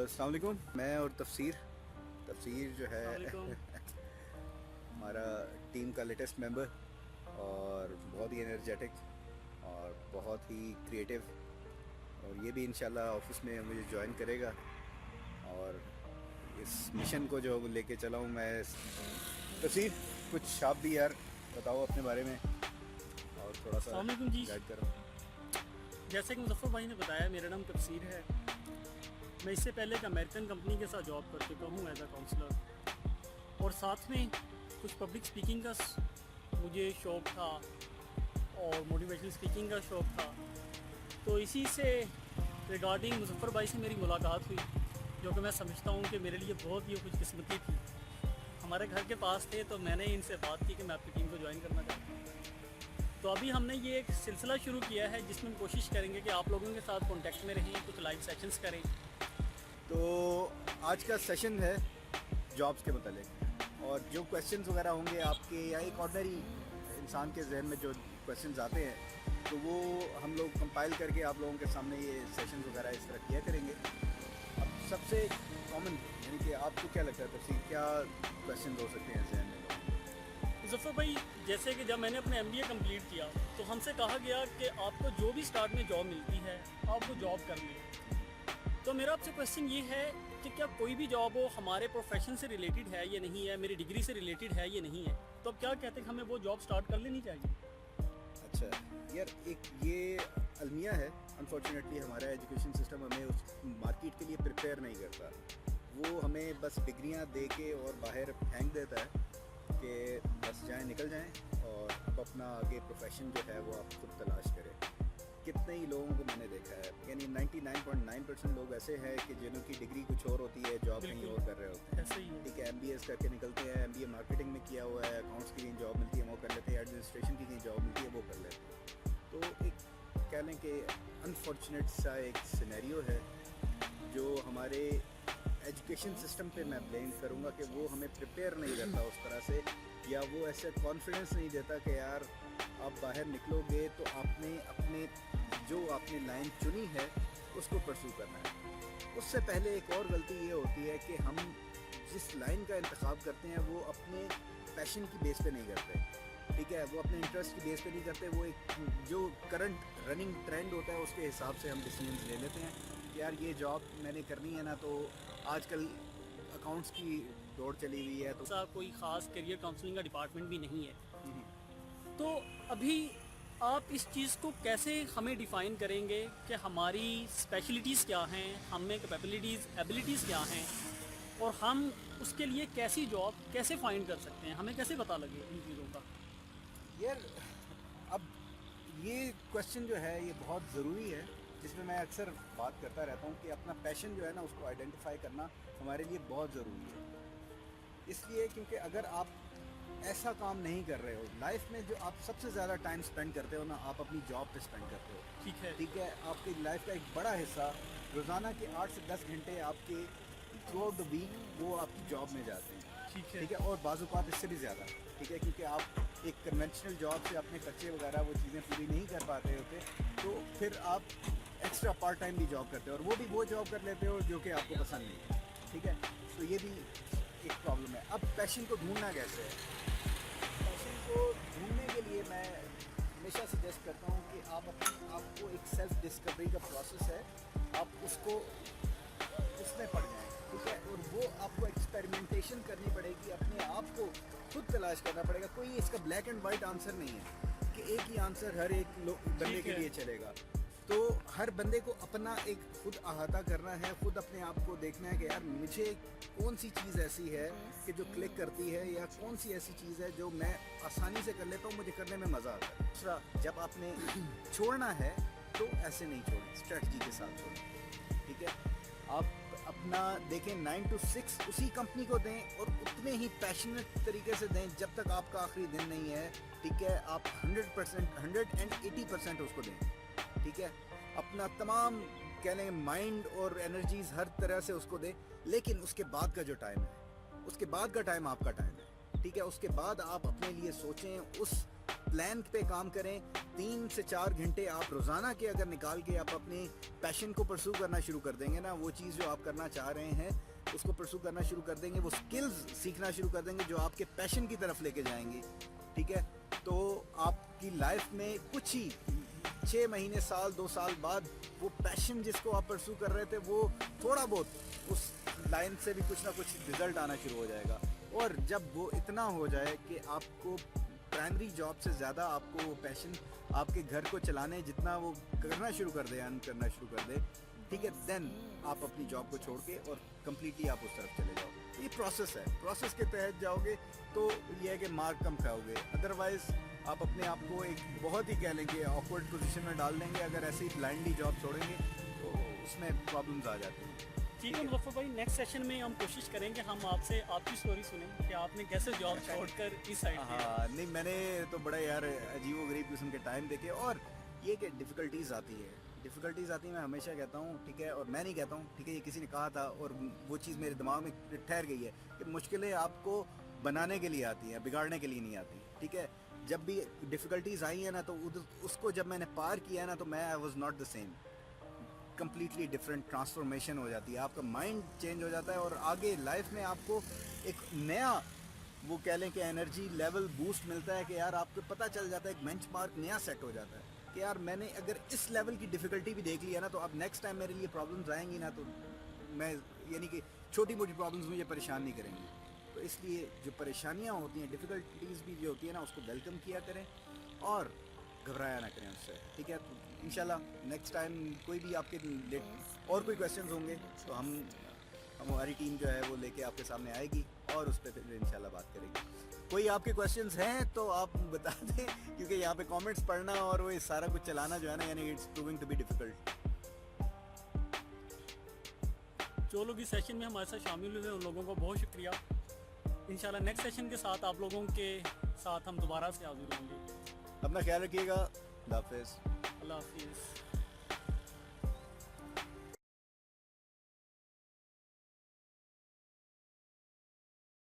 अस्सलाम वालेकुम। मैं और तफसीर जो है हमारा टीम का लेटेस्ट मेंबर और बहुत ही एनर्जेटिक और बहुत ही क्रिएटिव, और ये भी इंशाल्लाह ऑफिस में मुझे ज्वाइन करेगा और इस मिशन को जो लेके चला हूँ मैं। तफसीर, कुछ आप भी यार बताओ अपने बारे में और थोड़ा सा अस्सलाम वालेकुम जी। गाइड करो। जैसे कि मुज़फ़्फ़र भाई ने बताया, मेरा नाम तफसीर है। मैं इससे पहले एक अमेरिकन कंपनी के साथ जॉब कर चुका हूँ एज अ काउंसलर, और साथ में कुछ पब्लिक स्पीकिंग का मुझे शौक़ था और मोटिवेशनल स्पीकिंग का शौक़ था। तो इसी से रिगार्डिंग मुज़फ़्फ़र भाई से मेरी मुलाकात हुई, जो कि मैं समझता हूँ कि मेरे लिए बहुत ही खुशकिस्मती थी। हमारे घर के पास थे, तो मैंने इनसे बात की कि मैं आपकी टीम को ज्वाइन करना चाहता हूँ। तो अभी हमने ये एक सिलसिला शुरू किया है जिसमें हम कोशिश करेंगे कि आप लोगों के साथ कांटेक्ट में रहें, कुछ लाइव सेशंस करें। तो आज का सेशन है जॉब्स के मतलब, और जो क्वेश्चंस वगैरह होंगे आपके या एक ऑर्डनरी इंसान के जहन में जो क्वेश्चंस आते हैं, तो वो हम लोग कंपाइल करके आप लोगों के सामने ये सेशन वगैरह इस तरह किया करेंगे। अब सबसे कॉमन यानी कि आपको क्या लगता है तफसीर, क्या क्वेश्चन हो सकते हैं जहन में? मुज़फ़्फ़र भाई, जैसे कि जब मैंने अपने MBA कंप्लीट किया तो हमसे कहा गया कि आपको जो भी स्टार्ट में जॉब मिलती है आप वो जॉब कर लें। तो मेरा आपसे क्वेश्चन ये है कि क्या कोई भी जॉब हो हमारे प्रोफेशन से रिलेटेड है या नहीं है, मेरी डिग्री से रिलेटेड है या नहीं है, तो अब क्या कहते हैं हमें वो जॉब स्टार्ट कर लेनी चाहिए? अच्छा यार, एक ये अलमिया है। अनफॉर्चुनेटली हमारा एजुकेशन सिस्टम हमें उस मार्केट के लिए प्रिपेयर नहीं करता। वो हमें बस डिग्रियां दे के और बाहर फेंक देता है कि बस जाएं, निकल जाएं और अब अपना आगे प्रोफेशन जो है वो आप खुद तलाश करें। कितने ही लोगों को मैंने देखा है, यानी 99.9% लोग ऐसे हैं कि जिन्हों की डिग्री कुछ और होती है, जॉब कहीं और कर रहे होते हैं। ऐसे ही है। ठीक है, MBA करके निकलते हैं, MBA मार्केटिंग में किया हुआ है, अकाउंट्स की कहीं जॉब मिलती है वो कर लेते हैं, एडमिनिस्ट्रेशन की कहीं जॉब मिलती है वो कर लेते हैं। तो एक कह लें कि अनफॉर्चुनेट सा एक सिनेरियो है जो हमारे एजुकेशन सिस्टम पे मैं ब्लेम करूँगा कि वो हमें प्रिपेयर नहीं करता उस तरह से, या वो ऐसे कॉन्फिडेंस नहीं देता कि यार आप बाहर निकलोगे तो आपने अपने जो आपने लाइन चुनी है उसको परस्यू करना है। उससे पहले एक और गलती ये होती है कि हम जिस लाइन का इंतखाब करते हैं वो अपने पैशन की बेस पे नहीं करते। ठीक है, वो अपने इंटरेस्ट की बेस पे नहीं करते, वो एक जो करंट रनिंग ट्रेंड होता है उसके हिसाब से हम डिसीजन ले लेते हैं कि यार ये जॉब मैंने करनी है ना, तो आजकल अकाउंट्स की दौड़ चली हुई है तो ऐसा कोई ख़ास करियर काउंसलिंग का डिपार्टमेंट भी नहीं है। तो अभी आप इस चीज़ को कैसे हमें डिफ़ाइन करेंगे कि हमारी स्पेशलिटीज़ क्या हैं, हमें कैपेबिलिटीज़ एबिलिटीज़ क्या हैं, और हम उसके लिए कैसी जॉब कैसे फाइंड कर सकते हैं, हमें कैसे पता लगे इन चीज़ों का? यार अब ये क्वेश्चन जो है ये बहुत ज़रूरी है, जिसमें मैं अक्सर बात करता रहता हूँ कि अपना पैशन जो है ना उसको आइडेंटिफाई करना हमारे लिए बहुत ज़रूरी है। इसलिए क्योंकि अगर आप ऐसा काम नहीं कर रहे हो लाइफ में, जो आप सबसे ज़्यादा टाइम स्पेंड करते हो ना, आप अपनी जॉब पे स्पेंड करते हो। ठीक है, आपकी लाइफ का एक बड़ा हिस्सा रोज़ाना के 8 से 10 घंटे आपके थ्रू आउट द वीक वो आपकी जॉब में जाते हैं। ठीक है, और बाज़-औक़ात इससे भी ज़्यादा। ठीक है, क्योंकि आप एक कन्वेंशनल जॉब से अपने खर्चे वगैरह वो चीज़ें पूरी नहीं कर पाते होते, तो फिर आप एक्स्ट्रा पार्ट टाइम भी जॉब करते हो, और वो भी वो जॉब कर लेते हो जो कि आपको पसंद नहीं है। ठीक है, तो ये भी एक प्रॉब्लम है। अब पैशन को ढूंढना कैसे है? पैशन को ढूंढने के लिए मैं हमेशा सजेस्ट करता हूँ कि आप आपको एक सेल्फ डिस्कवरी का प्रोसेस है, आप उसको उसमें पड़ जाएँ। ठीक है, और वो आपको एक्सपेरिमेंटेशन करनी पड़ेगी, अपने आप को खुद तलाश करना पड़ेगा। कोई इसका ब्लैक एंड वाइट आंसर नहीं है कि एक ही आंसर हर एक बंदे के लिए चलेगा। तो हर बंदे को अपना एक खुद अहाता करना है, खुद अपने आप को देखना है कि यार मुझे कौन सी चीज़ ऐसी है कि जो क्लिक करती है, या कौन सी ऐसी चीज़ है जो मैं आसानी से कर लेता हूँ, मुझे करने में मज़ा आता है। दूसरा, जब आपने छोड़ना है तो ऐसे नहीं छोड़ें, स्ट्रेटजी के साथ छोड़ें। ठीक है, आप अपना देखें 9 to 6 उसी कंपनी को दें और उतने ही पैशनेट तरीके से दें जब तक आपका आखिरी दिन नहीं है। ठीक है, आप 100% 180% उसको दें। ठीक है, अपना तमाम कह लें माइंड और एनर्जीज हर तरह से उसको दें, लेकिन उसके बाद का जो टाइम है, उसके बाद का टाइम आपका टाइम है। ठीक है, उसके बाद आप अपने लिए सोचें, उस प्लान पे काम करें। 3 से 4 घंटे आप रोज़ाना के अगर निकाल के आप अपने पैशन को परसू करना शुरू कर देंगे ना, वो चीज़ जो आप करना चाह रहे हैं उसको परसू करना शुरू कर देंगे, वो स्किल्स सीखना शुरू कर देंगे जो आपके पैशन की तरफ लेके जाएंगी, ठीक है, तो आपकी लाइफ में कुछ ही 6 महीने, साल, 2 साल बाद वो पैशन जिसको आप परसू कर रहे थे वो थोड़ा बहुत उस लाइन से भी कुछ ना कुछ रिजल्ट आना शुरू हो जाएगा। और जब वो इतना हो जाए कि आपको प्राइमरी जॉब से ज़्यादा आपको वो पैशन आपके घर को चलाने जितना वो करना शुरू कर दे, अर्न करना शुरू कर दे, ठीक है, देन आप अपनी जॉब को छोड़ के और कम्प्लीटली आप उस तरफ चले जाओ। ये प्रोसेस है, प्रोसेस के तहत जाओगे तो ये है कि मार्क कम खाओगे, अदरवाइज़ आप अपने आप को एक बहुत ही कह लेंगे ऑकवर्ड पोजीशन में डाल देंगे अगर ऐसे ही ब्लाइंडली जॉब छोड़ेंगे तो उसमें प्रॉब्लम्स आ जाती हैं। ठीक है मुजफ्फर भाई, नेक्स्ट सेशन में हम कोशिश करेंगे हम आपसे आपकी स्टोरी सुनें कि आपने कैसे जॉब छोड़कर इस साइड पे हाँ, नहीं मैंने तो बड़ा यार अजीब व गरीब किस्म के टाइम देखे, और ये कि डिफ़िकल्टीज़ आती है, डिफ़िकल्टीज़ आती है, मैं हमेशा कहता हूँ, ठीक है, और मैं नहीं कहता हूँ, ठीक है, ये किसी ने कहा था और वो चीज़ मेरे दिमाग में ठहर गई है कि मुश्किलें आपको बनाने के लिए आती हैं, बिगाड़ने के लिए नहीं आती, ठीक है। जब भी डिफ़िकल्टीज़ आई है ना तो उसको जब मैंने पार किया ना तो मैं I was not the same, completely different transformation हो जाती है, आपका माइंड चेंज हो जाता है और आगे लाइफ में आपको एक नया वो कह लें कि एनर्जी लेवल बूस्ट मिलता है कि यार आपको पता चल जाता है, एक बेंचमार्क नया सेट हो जाता है कि यार मैंने अगर इस लेवल की डिफ़िकल्टी भी देख लिया ना तो अब नेक्स्ट टाइम मेरे लिए प्रॉब्लम्स आएंगी ना तो मैं यानी कि छोटी मोटी प्रॉब्लम्स मुझे परेशान नहीं करेंगी। तो इसलिए जो परेशानियाँ होती हैं, डिफ़िकल्टीज़ भी जो होती है ना उसको वेलकम किया करें और घबराया ना करें उससे, ठीक है। तो इंशाल्लाह नेक्स्ट टाइम कोई भी आपके और कोई क्वेश्चंस होंगे तो हमारी टीम जो है वो लेके आपके सामने आएगी और उस पर फिर इंशाल्लाह बात करेंगे। कोई आपके क्वेश्चंस हैं तो आप बता दें क्योंकि यहाँ पे कमेंट्स पढ़ना और वो सारा कुछ चलाना जो है ना यानी it's proving to be difficult. जो लोग इस सेशन में हमारे साथ शामिल हुए उन लोगों को बहुत शुक्रिया। इंशाल्लाह नेक्स्ट सेशन के साथ आप लोगों के साथ हम दोबारा से हाजिर होंगे। अपना ख्याल रखिएगा। अल्लाह हाफिज़। अल्लाह हाफिज़।